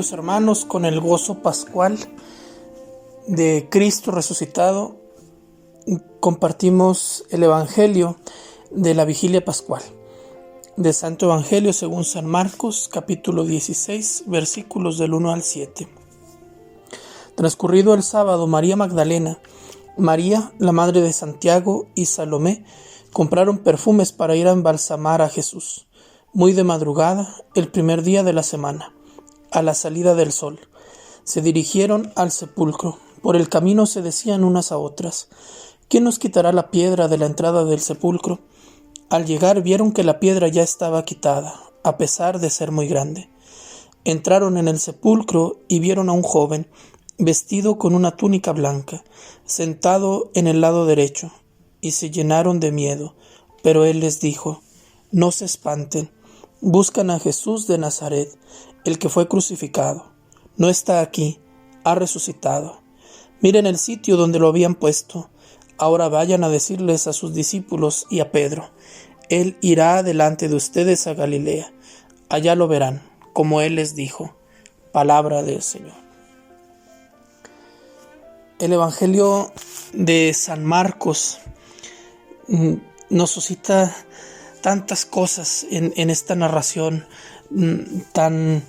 Queridos hermanos, con el gozo pascual de Cristo resucitado, compartimos el Evangelio de la Vigilia Pascual, del Santo Evangelio según San Marcos, capítulo 16, versículos del 1 al 7. Transcurrido el sábado, María Magdalena, María, la madre de Santiago, y Salomé compraron perfumes para ir a embalsamar a Jesús, muy de madrugada, el primer día de la semana. A la salida del sol, se dirigieron al sepulcro. Por el camino se decían unas a otras: ¿quién nos quitará la piedra de la entrada del sepulcro? Al llegar vieron que la piedra ya estaba quitada, a pesar de ser muy grande. Entraron en el sepulcro y vieron a un joven, vestido con una túnica blanca, sentado en el lado derecho, y se llenaron de miedo. Pero él les dijo: no se espanten, buscan a Jesús de Nazaret, el que fue crucificado. No está aquí, ha resucitado. Miren el sitio donde lo habían puesto. Ahora vayan a decirles a sus discípulos y a Pedro: Él irá delante de ustedes a Galilea. Allá lo verán, como Él les dijo. Palabra del Señor. El Evangelio de San Marcos nos suscita tantas cosas en esta narración tan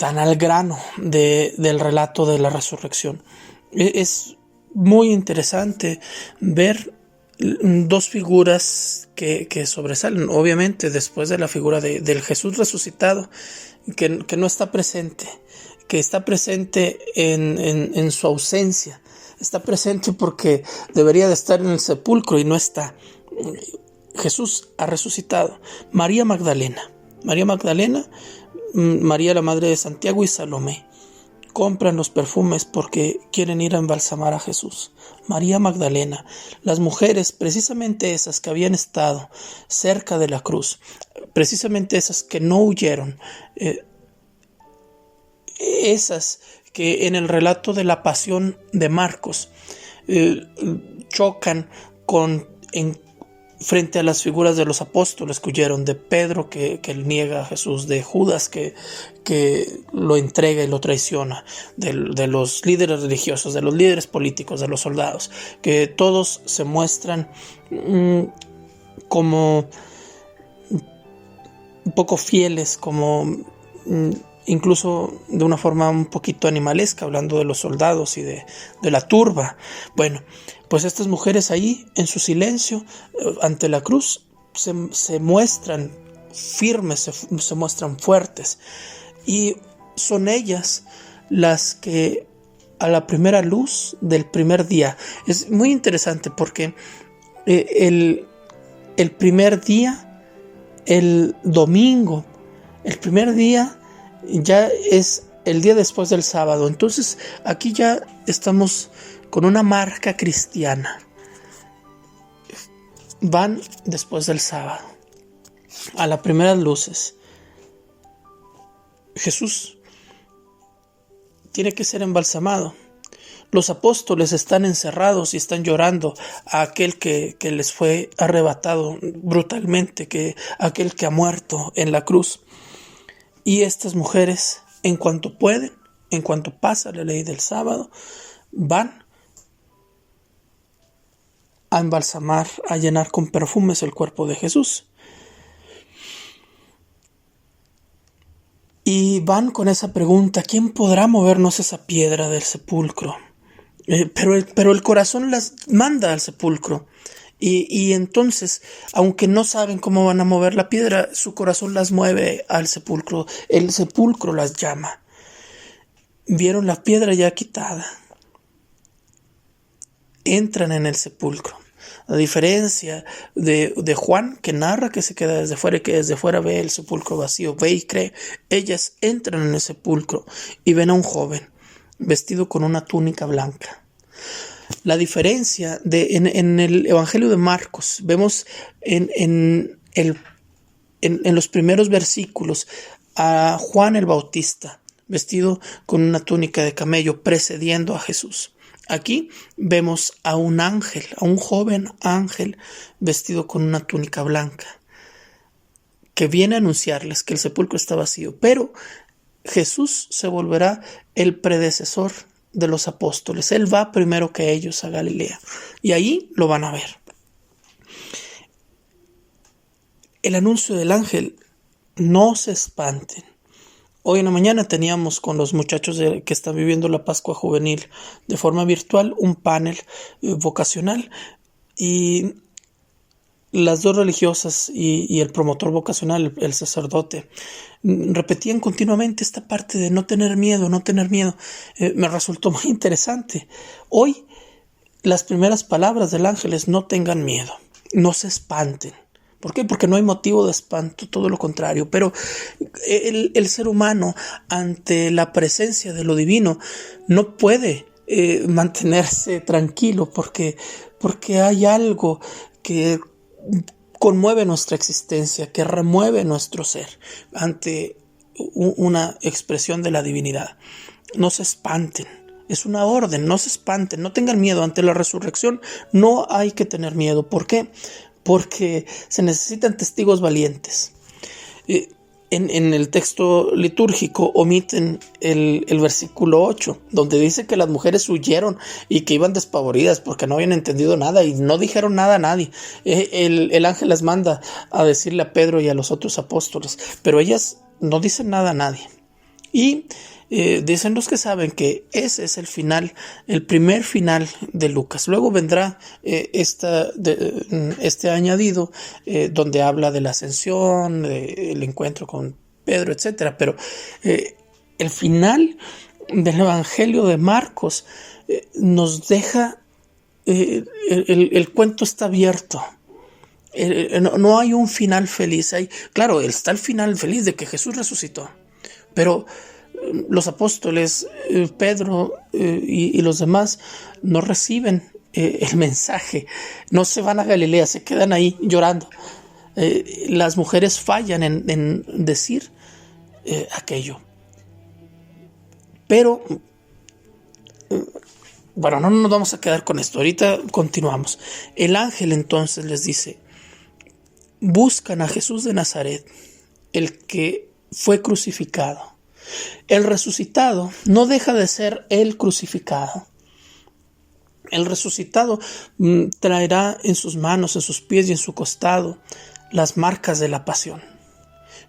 al grano del relato de la resurrección. Es muy interesante ver dos figuras que sobresalen, obviamente después de la figura del Jesús resucitado, que no está presente, que está presente en su ausencia, está presente porque debería de estar en el sepulcro y no está. Jesús ha resucitado. María Magdalena, María la madre de Santiago y Salomé compran los perfumes porque quieren ir a embalsamar a Jesús. María Magdalena, las mujeres, precisamente esas que habían estado cerca de la cruz, precisamente esas que no huyeron, esas que en el relato de la pasión de Marcos chocan frente a las figuras de los apóstoles que huyeron, de Pedro que niega a Jesús, de Judas que lo entrega y lo traiciona, de los líderes religiosos, de los líderes políticos, de los soldados, que todos se muestran como un poco fieles, como incluso de una forma un poquito animalesca, hablando de los soldados y de la turba. Bueno, pues estas mujeres ahí, en su silencio, ante la cruz, se muestran firmes, se muestran fuertes. Y son ellas las que a la primera luz del primer día, es muy interesante porque el primer día, el domingo, el primer día ya es el día después del sábado. Entonces aquí ya estamos con una marca cristiana. Van después del sábado, a las primeras luces. Jesús tiene que ser embalsamado. Los apóstoles están encerrados y están llorando a aquel que les fue arrebatado brutalmente, aquel que ha muerto en la cruz. Y estas mujeres, en cuanto pueden, en cuanto pasa la ley del sábado, van a embalsamar, a llenar con perfumes el cuerpo de Jesús. Y van con esa pregunta: ¿quién podrá movernos esa piedra del sepulcro? Pero el corazón las manda al sepulcro. Y entonces, aunque no saben cómo van a mover la piedra, su corazón las mueve al sepulcro. El sepulcro las llama. Vieron la piedra ya quitada. Entran en el sepulcro. A diferencia de Juan, que narra que se queda desde fuera y que desde fuera ve el sepulcro vacío, ve y cree, ellas entran en el sepulcro y ven a un joven vestido con una túnica blanca. La diferencia en el Evangelio de Marcos, vemos en los primeros versículos a Juan el Bautista vestido con una túnica de camello precediendo a Jesús. Aquí vemos a un ángel, a un joven ángel vestido con una túnica blanca, que viene a anunciarles que el sepulcro está vacío, pero Jesús se volverá el predecesor de los apóstoles. Él va primero que ellos a Galilea y ahí lo van a ver. El anuncio del ángel: no se espanten. Hoy en la mañana teníamos con los muchachos que están viviendo la Pascua Juvenil de forma virtual un panel vocacional, y las dos religiosas y el promotor vocacional, el sacerdote, repetían continuamente esta parte de no tener miedo, no tener miedo. Me resultó muy interesante. Hoy las primeras palabras del ángel es: no tengan miedo, no se espanten. ¿Por qué? Porque no hay motivo de espanto, todo lo contrario. Pero el ser humano, ante la presencia de lo divino, no puede mantenerse tranquilo porque hay algo que conmueve nuestra existencia, que remueve nuestro ser ante una expresión de la divinidad. No se espanten. Es una orden: no se espanten, no tengan miedo. Ante la resurrección no hay que tener miedo. ¿Por qué? Porque se necesitan testigos valientes. En el texto litúrgico omiten el versículo 8, donde dice que las mujeres huyeron y que iban despavoridas porque no habían entendido nada y no dijeron nada a nadie. El ángel les manda a decirle a Pedro y a los otros apóstoles, pero ellas no dicen nada a nadie. Y dicen los que saben que ese es el final, el primer final de Lucas. Luego vendrá este añadido donde habla de la ascensión, el encuentro con Pedro, etc. Pero el final del Evangelio de Marcos nos deja, el cuento está abierto. No hay un final feliz. Claro, está el final feliz de que Jesús resucitó, pero los apóstoles, Pedro y los demás, no reciben el mensaje, no se van a Galilea, se quedan ahí llorando. Las mujeres fallan en decir aquello. Pero, bueno, no nos vamos a quedar con esto, ahorita continuamos. El ángel entonces les dice: buscan a Jesús de Nazaret, el que fue crucificado. El resucitado no deja de ser el crucificado. El resucitado traerá en sus manos, en sus pies y en su costado las marcas de la pasión.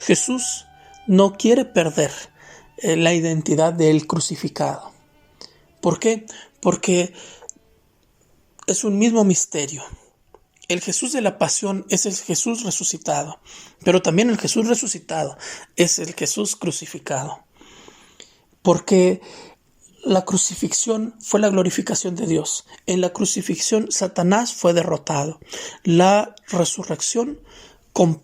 Jesús no quiere perder la identidad del crucificado. ¿Por qué? Porque es un mismo misterio. El Jesús de la pasión es el Jesús resucitado, pero también el Jesús resucitado es el Jesús crucificado. Porque la crucifixión fue la glorificación de Dios. En la crucifixión Satanás fue derrotado. La resurrección nos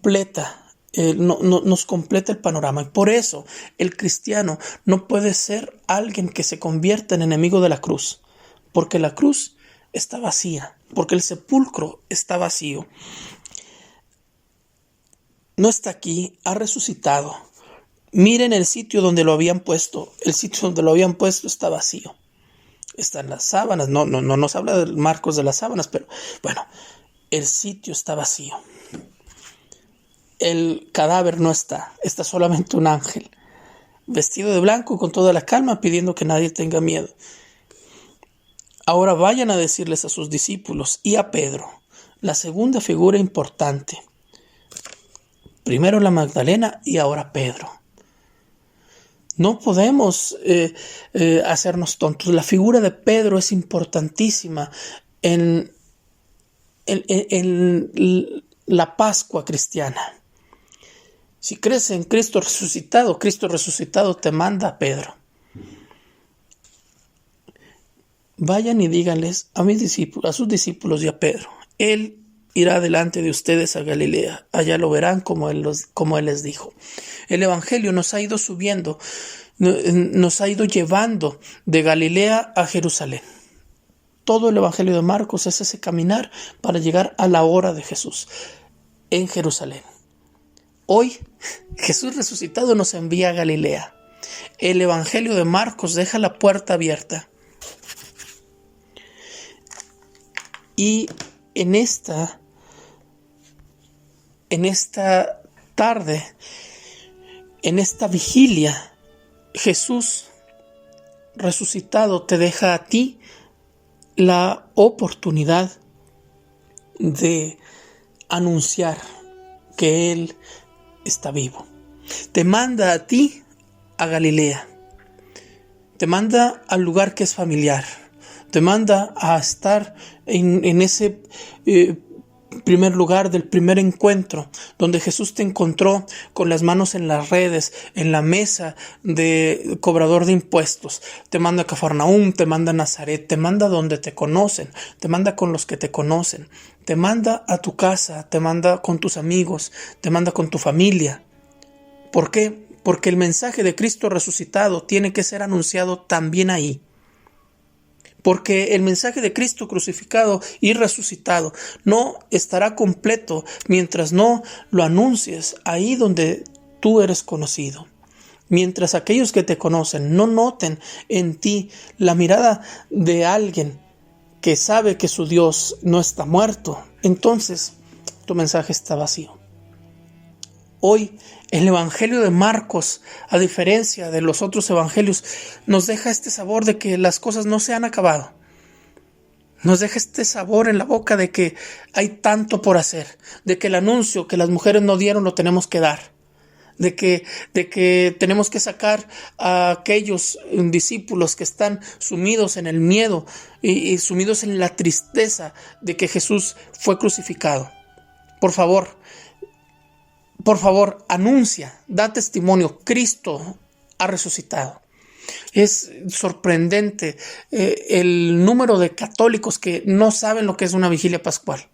completa el panorama. Y por eso el cristiano no puede ser alguien que se convierta en enemigo de la cruz, porque la cruz está vacía, porque el sepulcro está vacío. No está aquí, ha resucitado. Miren el sitio donde lo habían puesto. El sitio donde lo habían puesto está vacío. Están las sábanas. No nos habla de Marcos de las sábanas, pero bueno, el sitio está vacío. El cadáver no está. Está solamente un ángel, vestido de blanco, con toda la calma, pidiendo que nadie tenga miedo. Ahora vayan a decirles a sus discípulos y a Pedro, la segunda figura importante. Primero la Magdalena y ahora Pedro. No podemos hacernos tontos. La figura de Pedro es importantísima en la Pascua cristiana. Si crees en Cristo resucitado te manda a Pedro. Vayan y díganles a mis discípulos, a sus discípulos y a Pedro: Él irá delante de ustedes a Galilea, allá lo verán como él les dijo. El Evangelio nos ha ido subiendo, nos ha ido llevando de Galilea a Jerusalén. Todo el Evangelio de Marcos es ese caminar para llegar a la hora de Jesús en Jerusalén. Hoy Jesús resucitado nos envía a Galilea. El Evangelio de Marcos deja la puerta abierta. Y en esta tarde, en esta vigilia, Jesús resucitado te deja a ti la oportunidad de anunciar que Él está vivo. Te manda a ti a Galilea. Te manda al lugar que es familiar. Te manda a estar en ese primer lugar del primer encuentro, donde Jesús te encontró con las manos en las redes, en la mesa de cobrador de impuestos. Te manda a Cafarnaúm, te manda a Nazaret, te manda donde te conocen, te manda con los que te conocen, te manda a tu casa, te manda con tus amigos, te manda con tu familia. ¿Por qué? Porque el mensaje de Cristo resucitado tiene que ser anunciado también ahí. Porque el mensaje de Cristo crucificado y resucitado no estará completo mientras no lo anuncies ahí donde tú eres conocido. Mientras aquellos que te conocen no noten en ti la mirada de alguien que sabe que su Dios no está muerto, entonces tu mensaje está vacío. Hoy el Evangelio de Marcos, a diferencia de los otros evangelios, nos deja este sabor de que las cosas no se han acabado. Nos deja este sabor en la boca de que hay tanto por hacer, de que el anuncio que las mujeres no dieron lo tenemos que dar, de que tenemos que sacar a aquellos discípulos que están sumidos en el miedo y sumidos en la tristeza de que Jesús fue crucificado. Por favor, anuncia, da testimonio, Cristo ha resucitado. Es sorprendente el número de católicos que no saben lo que es una vigilia pascual.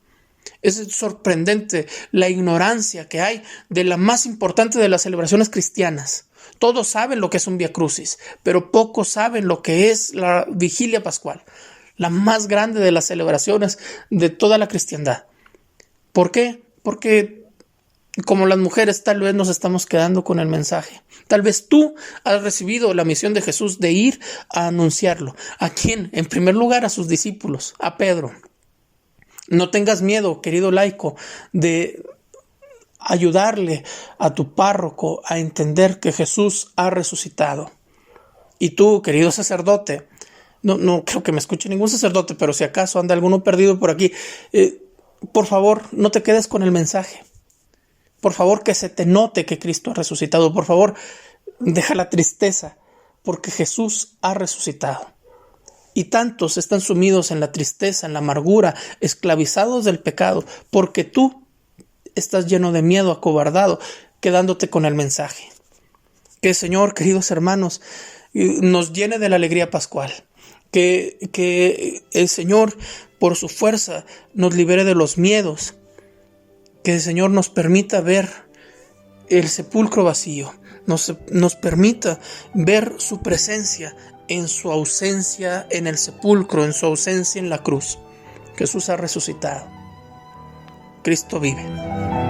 Es sorprendente la ignorancia que hay de la más importante de las celebraciones cristianas. Todos saben lo que es un Vía Crucis, pero pocos saben lo que es la vigilia pascual, la más grande de las celebraciones de toda la cristiandad. ¿Por qué? Porque como las mujeres, tal vez nos estamos quedando con el mensaje. Tal vez tú has recibido la misión de Jesús de ir a anunciarlo. ¿A quién? En primer lugar, a sus discípulos, a Pedro. No tengas miedo, querido laico, de ayudarle a tu párroco a entender que Jesús ha resucitado. Y tú, querido sacerdote, no creo que me escuche ningún sacerdote, pero si acaso anda alguno perdido por aquí, por favor, no te quedes con el mensaje. Por favor, que se te note que Cristo ha resucitado. Por favor, deja la tristeza, porque Jesús ha resucitado. Y tantos están sumidos en la tristeza, en la amargura, esclavizados del pecado, porque tú estás lleno de miedo, acobardado, quedándote con el mensaje. Que el Señor, queridos hermanos, nos llene de la alegría pascual. Que el Señor, por su fuerza, nos libere de los miedos. Que el Señor nos permita ver el sepulcro vacío, nos permita ver su presencia en su ausencia en el sepulcro, en su ausencia en la cruz. Jesús ha resucitado. Cristo vive.